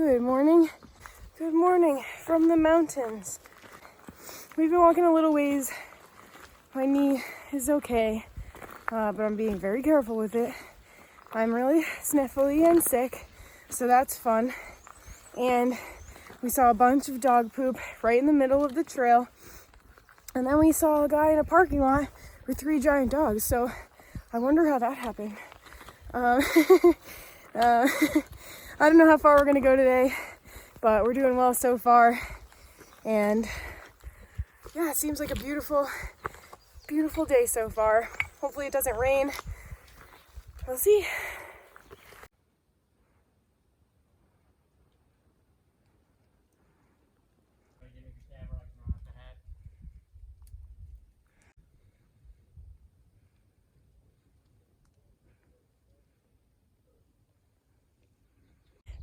Good morning. Good morning from the mountains. We've been walking a little ways. My knee is okay, but I'm being very careful with it. I'm really sniffly and sick, so that's fun. And we saw a bunch of dog poop right in the middle of the trail. And then we saw a guy in a parking lot with 3 giant dogs, so I wonder how that happened. I don't know how far we're gonna go today, but we're doing well so far. And yeah, it seems like a beautiful, beautiful day so far. Hopefully it doesn't rain. We'll see.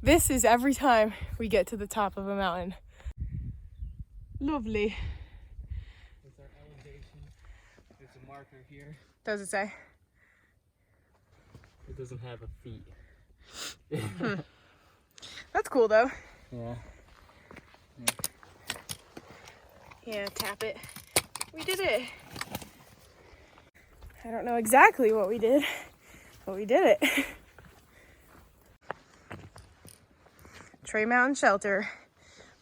This is every time we get to the top of a mountain. Lovely. That's our elevation. There's a marker here. Does it say? It doesn't have a feet. That's cool though. Yeah. Yeah, tap it. We did it. I don't know exactly what we did, but we did it. Trey Mountain Shelter.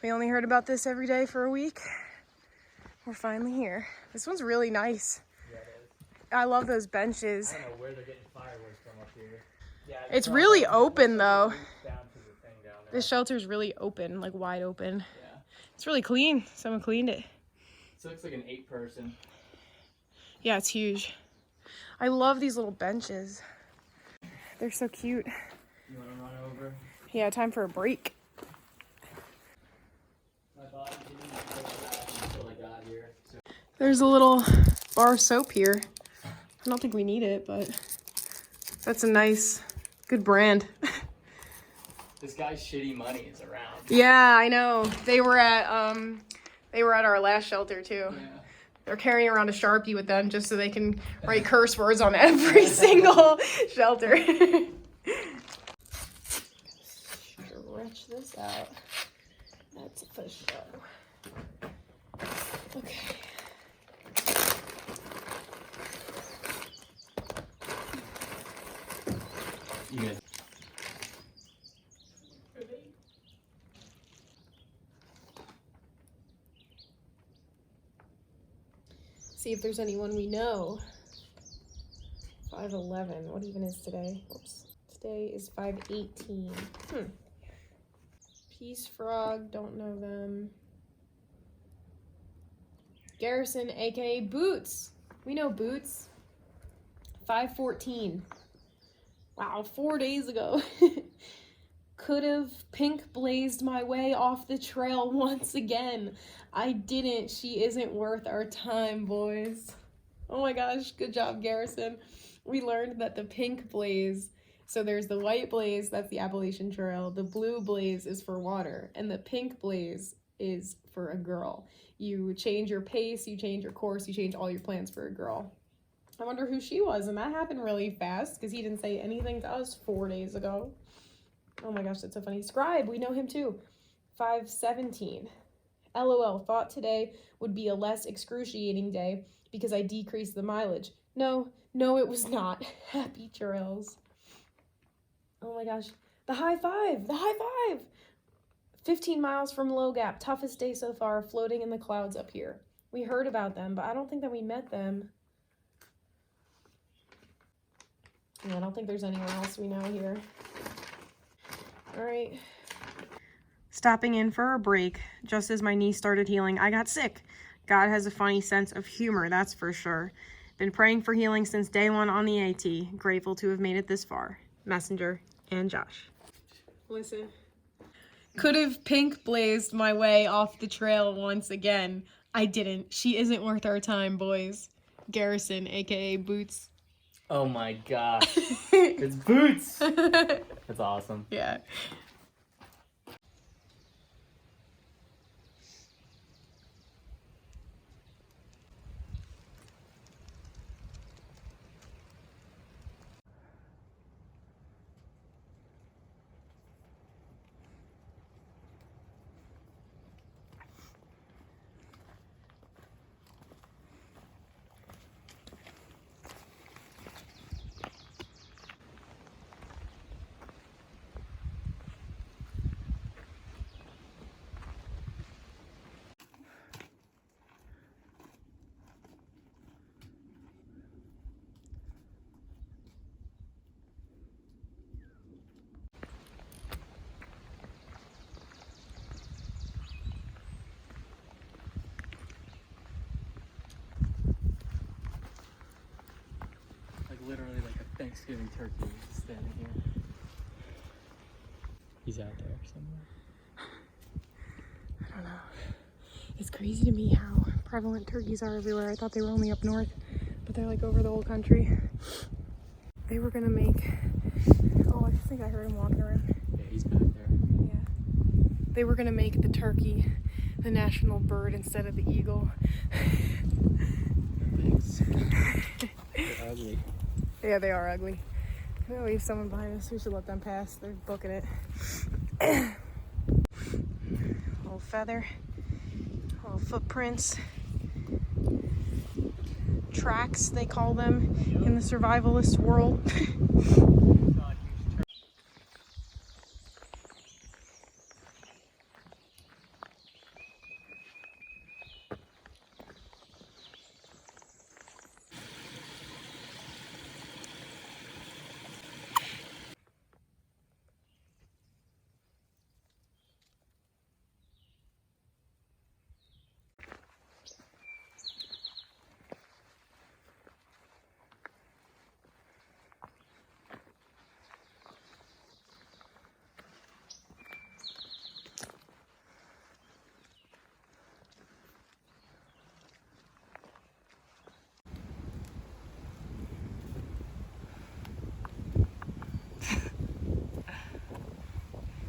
We only heard about this every day for a week. We're finally here. This one's really nice. Yeah, it is. I love those benches. I don't know where they're getting fireworks from up here. Yeah, It's really open though. Down to the thing down there. This shelter's really open, like wide open. Yeah. It's really clean. Someone cleaned it. This looks like an 8-person. Yeah, it's huge. I love these little benches. They're so cute. You want to run over? Yeah, time for a break. My body didn't go back until I got here. So. There's a little bar of soap here. I don't think we need it, but that's a nice, good brand. This guy's shitty money is around. Yeah, I know. They were at our last shelter too. Yeah. They're carrying around a Sharpie with them just so they can write curse words on every single shelter. Stretch this out. That's for sure. Okay. You guys. See if there's anyone we know. 5:11. What even is today? Oops. Today is 5:18. Peace Frog. Don't know them. Garrison, aka Boots. We know Boots. 5:14. Wow, 4 days ago. Could have pink blazed my way off the trail once again. I didn't. She isn't worth our time, boys. Oh my gosh, good job, Garrison. We learned that the pink blaze, so there's the white blaze, that's the Appalachian Trail. The blue blaze is for water, and the pink blaze is for a girl. You change your pace, you change your course, you change all your plans for a girl. I wonder who she was, and that happened really fast because he didn't say anything to us 4 days ago. Oh my gosh, that's so funny. Scribe, we know him too. 5:17. LOL, thought today would be a less excruciating day because I decreased the mileage. No, it was not. Happy trails. Oh my gosh. The high five. 15 miles from Low Gap. Toughest day so far, floating in the clouds up here. We heard about them, but I don't think that we met them. Yeah, I don't think there's anyone else we know here. All right. Stopping in for a break. Just as my knee started healing, I got sick. God has a funny sense of humor, that's for sure. Been praying for healing since day 1 on the AT. Grateful to have made it this far. Messenger and Josh. Listen. Could have pink blazed my way off the trail once again. I didn't. She isn't worth our time, boys. Garrison, aka Boots. Oh my gosh. It's Boots. That's awesome. Yeah. Thanksgiving turkey is standing here. He's out there somewhere. I don't know. It's crazy to me how prevalent turkeys are everywhere. I thought they were only up north, but they're like over the whole country. They were gonna make, oh, I think I heard him walking around. Yeah, he's back there. Yeah. They were gonna make the turkey the national bird instead of the eagle. Thanks. They're ugly. Yeah, they are ugly. I'm gonna leave someone behind us. We should let them pass. They're booking it. Little feather. Little footprints. Tracks, they call them in the survivalist world.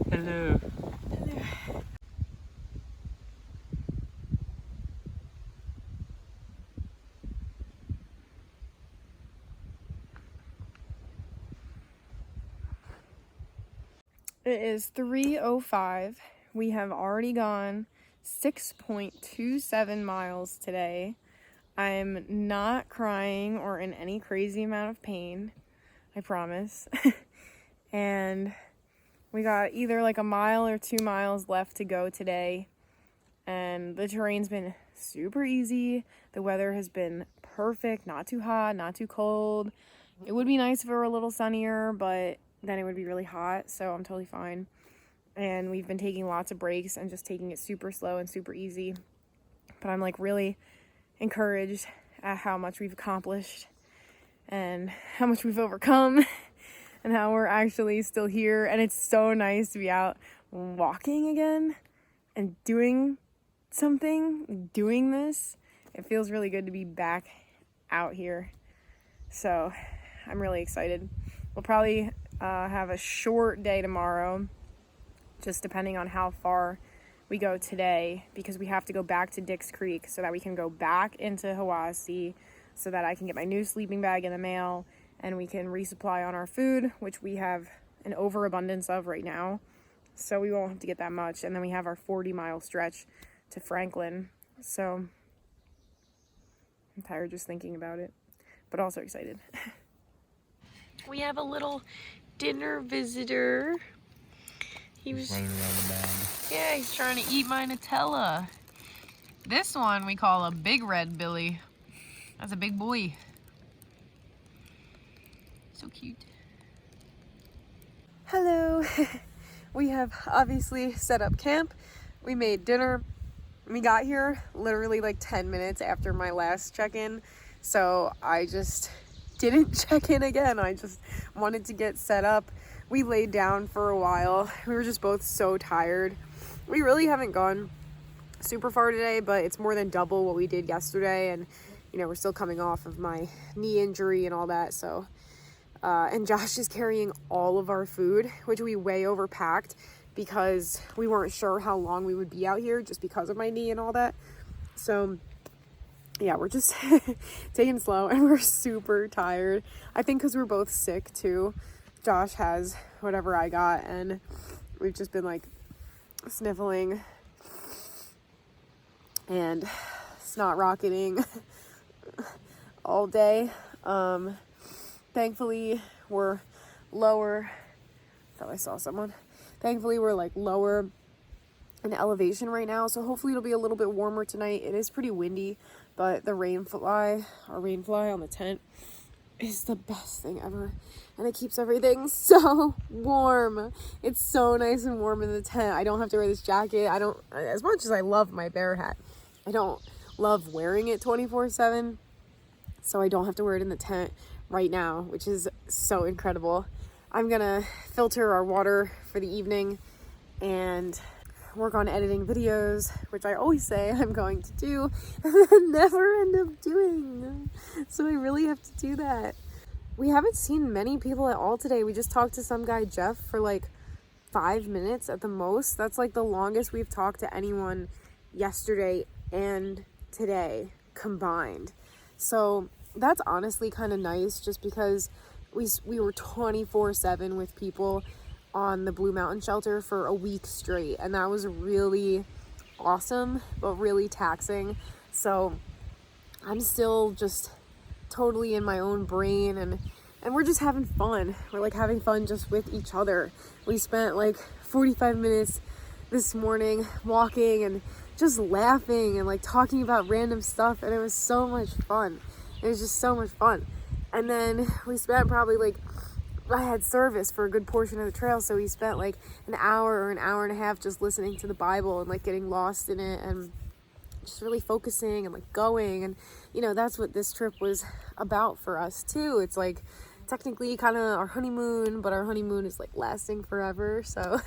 Hello. It is 3:05. We have already gone 6.27 miles today. I'm not crying or in any crazy amount of pain, I promise. And we got either like a mile or 2 miles left to go today. And the terrain's been super easy. The weather has been perfect, not too hot, not too cold. It would be nice if it were a little sunnier, but then it would be really hot, so I'm totally fine. And we've been taking lots of breaks and just taking it super slow and super easy. But I'm like really encouraged at how much we've accomplished and how much we've overcome and how we're actually still here. And it's so nice to be out walking again and doing something, doing this. It feels really good to be back out here. So I'm really excited. We'll probably have a short day tomorrow, just depending on how far we go today, because we have to go back to Dix Creek so that we can go back into Hiwassee so that I can get my new sleeping bag in the mail and we can resupply on our food, which we have an overabundance of right now, so we won't have to get that much. And then we have our 40-mile stretch to Franklin, so I'm tired just thinking about it, but also excited. We have a little dinner visitor. He was running around the bag. Yeah, he's trying to eat my Nutella. This one we call a big red Billy. That's a big boy. So cute. Hello. We have obviously set up camp. We made dinner. We got here literally like 10 minutes after my last check-in, so I just didn't check in again. I just wanted to get set up. We laid down for a while. We were just both so tired. We really haven't gone super far today, but it's more than double what we did yesterday, and you know, we're still coming off of my knee injury and all that, so and Josh is carrying all of our food, which we way overpacked because we weren't sure how long we would be out here just because of my knee and all that. So yeah, we're just taking it slow, and we're super tired. I think because we're both sick too. Josh has whatever I got, and we've just been like sniffling and snot rocketing all day. Thankfully we're lower. I thought I saw someone. Thankfully we're like lower in elevation right now, so hopefully it'll be a little bit warmer tonight. It is pretty windy, but the rainfly on the tent is the best thing ever, and it keeps everything so warm. It's so nice and warm in the tent. I don't have to wear this jacket. As much as I love my bear hat, I don't love wearing it 24/7, so I don't have to wear it in the tent. right now, which is so incredible. I'm gonna filter our water for the evening and work on editing videos, which I always say I'm going to do and then never end up doing. So I really have to do that. We haven't seen many people at all today. We just talked to some guy, Jeff, for like 5 minutes at the most. That's like the longest we've talked to anyone yesterday and today combined. So that's honestly kind of nice, just because we were 24/7 with people on the Blue Mountain shelter for a week straight, and that was really awesome but really taxing. So I'm still just totally in my own brain, and we're just having fun. We're like having fun just with each other. We spent like 45 minutes this morning walking and just laughing and like talking about random stuff, and it was so much fun. It was just so much fun. And then we spent probably like, I had service for a good portion of the trail, so we spent like an hour or an hour and a half just listening to the Bible and like getting lost in it and just really focusing and like going. And you know, that's what this trip was about for us too. It's like technically kind of our honeymoon, but our honeymoon is like lasting forever. So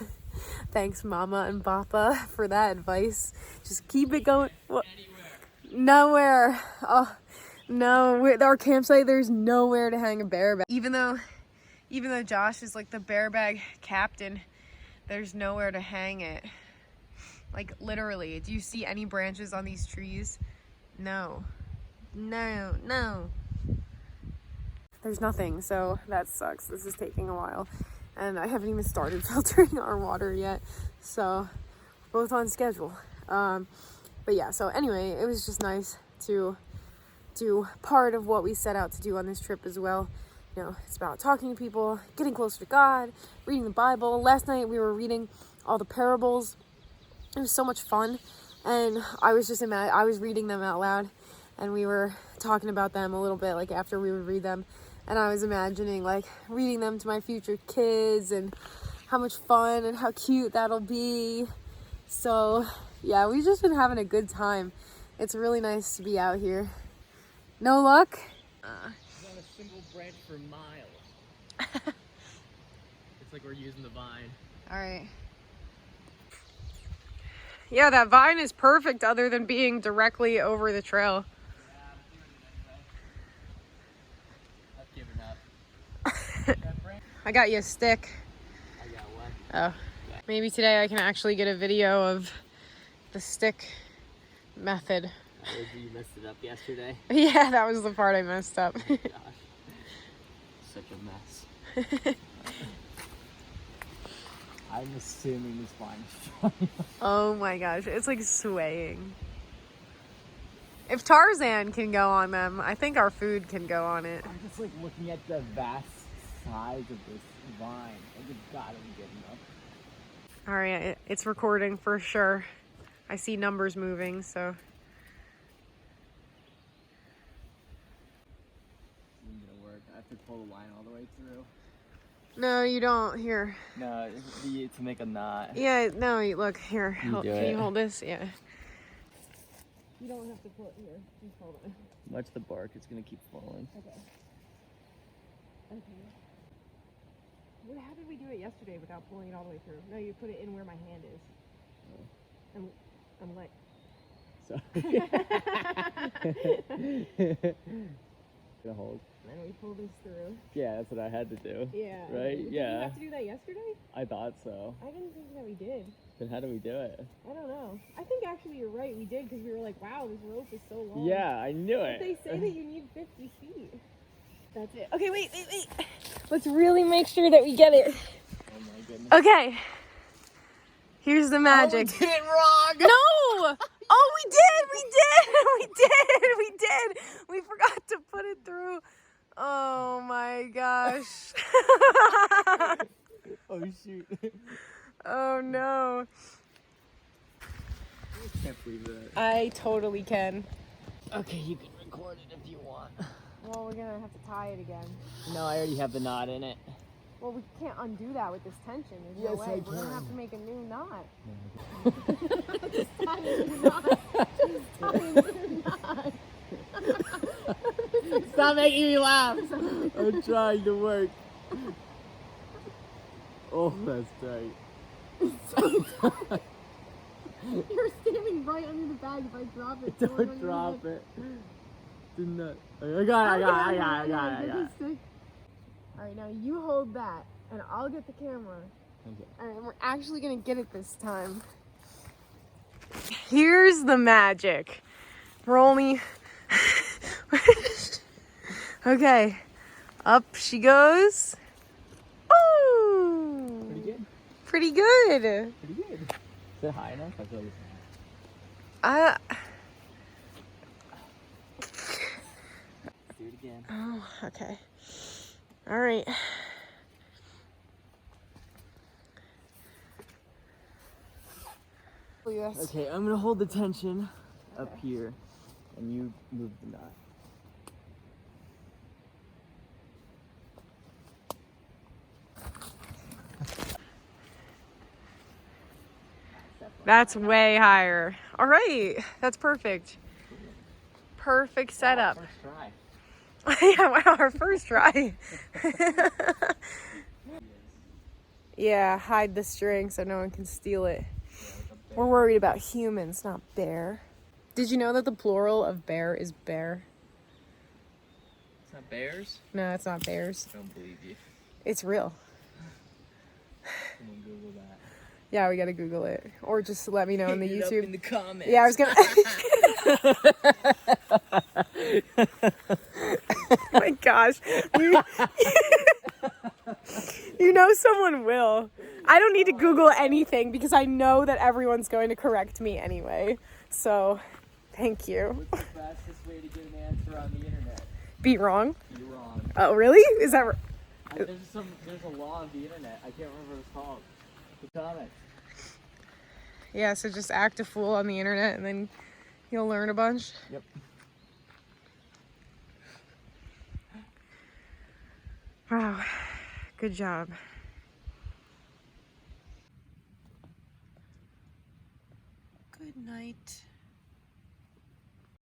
thanks Mama and Papa for that advice. Just keep it going. Well, nowhere. Oh no, with our campsite there's nowhere to hang a bear bag. Even though Josh is like the bear bag captain, there's nowhere to hang it. Like literally, do you see any branches on these trees? No. There's nothing, so that sucks. This is taking a while, and I haven't even started filtering our water yet, so we're both on schedule. But yeah, so anyway, it was just nice to do part of what we set out to do on this trip as well. You know, it's about talking to people, getting closer to God, reading the Bible. Last night we were reading all the parables. It was so much fun, and I was reading them out loud, and we were talking about them a little bit, like after we would read them, and I was imagining like reading them to my future kids and how much fun and how cute that'll be. So yeah, we've just been having a good time. It's really nice to be out here. No luck? Not a single branch for miles. It's like we're using the vine. All right. Yeah, that vine is perfect other than being directly over the trail. I've given up. I got you a stick. I got one. Oh. Maybe today I can actually get a video of the stick method. You messed it up yesterday. Yeah, that was the part I messed up. Oh, gosh. Such a mess. I'm assuming this vine is strong. Oh my gosh, it's like swaying. If Tarzan can go on them, I think our food can go on it. I'm just like looking at the vast size of this vine. It's gotta be good enough. All right, it's recording for sure. I see numbers moving, so. Isn't gonna work. I have to pull the line all the way through. No, you don't. Here. No, to make a knot. Yeah, no, look, here. You do Can it. you hold this? Yeah. You don't have to pull it here. Just hold it. Watch the bark, it's gonna keep falling. Okay. How did we do it yesterday without pulling it all the way through? No, you put it in where my hand is. I'm like. Sorry. Gonna hold. And then we pull this through. Yeah, that's what I had to do. Yeah. Right? Did Yeah. you have to do that yesterday? I thought so. I didn't think that we did. Then how do we do it? I don't know. I think actually you're right. We did, because we were like, wow, this rope is so long. Yeah, I knew But it. they say that you need 50 feet. That's it. Okay, wait. Let's really make sure that we get it. Oh my goodness. Okay. Here's the magic. Oh, we did it wrong! No! Oh, we did! We forgot to put it through. Oh my gosh. Oh shoot. Oh no. I can't believe that. I totally can. Okay, you can record it if you want. Well, we're gonna have to tie it again. No, I already have the knot in it. Well, we can't undo that with this tension. There's Yes, no I way. We're gonna can. have to make a new knot. Just tie a new knot. Just tie a new knot. Stop making me laugh. I'm trying to work. Oh, that's tight. You're standing right under the bag. If I drop it, Don't drop it. Do not. I got it. Alright, now you hold that, and I'll get the camera. Okay. Alright, we're actually gonna get it this time. Here's the magic. We're only... Okay, up she goes. Oh! Pretty good. Pretty good. Pretty good. Is it high enough? I feel like do it again. Oh, okay. All right. Okay, I'm gonna hold the tension up here, and you move the knot. That's way higher. All right, that's perfect. Perfect setup. Wow, first try. Yeah, wow, our first try. Yeah, hide the string so no one can steal it. We're worried about humans, not bear. Did you know that the plural of bear is bear? It's not bears? No, it's not bears. I don't believe you. It's real. Someone Google that. Yeah, we gotta Google it. Or just let me know in the Hit it up YouTube. in the comments. Yeah, I was gonna. Oh my gosh. You know someone will. I don't need to Google anything because I know that everyone's going to correct me anyway. So, thank you. What's the fastest way to get an answer on the internet? Be wrong? You're wrong. Oh, really? Is that... There's a law of the internet. I can't remember what it's called. The comments. Yeah, so just act a fool on the internet and then you'll learn a bunch. Yep. Wow. Good job. Good night.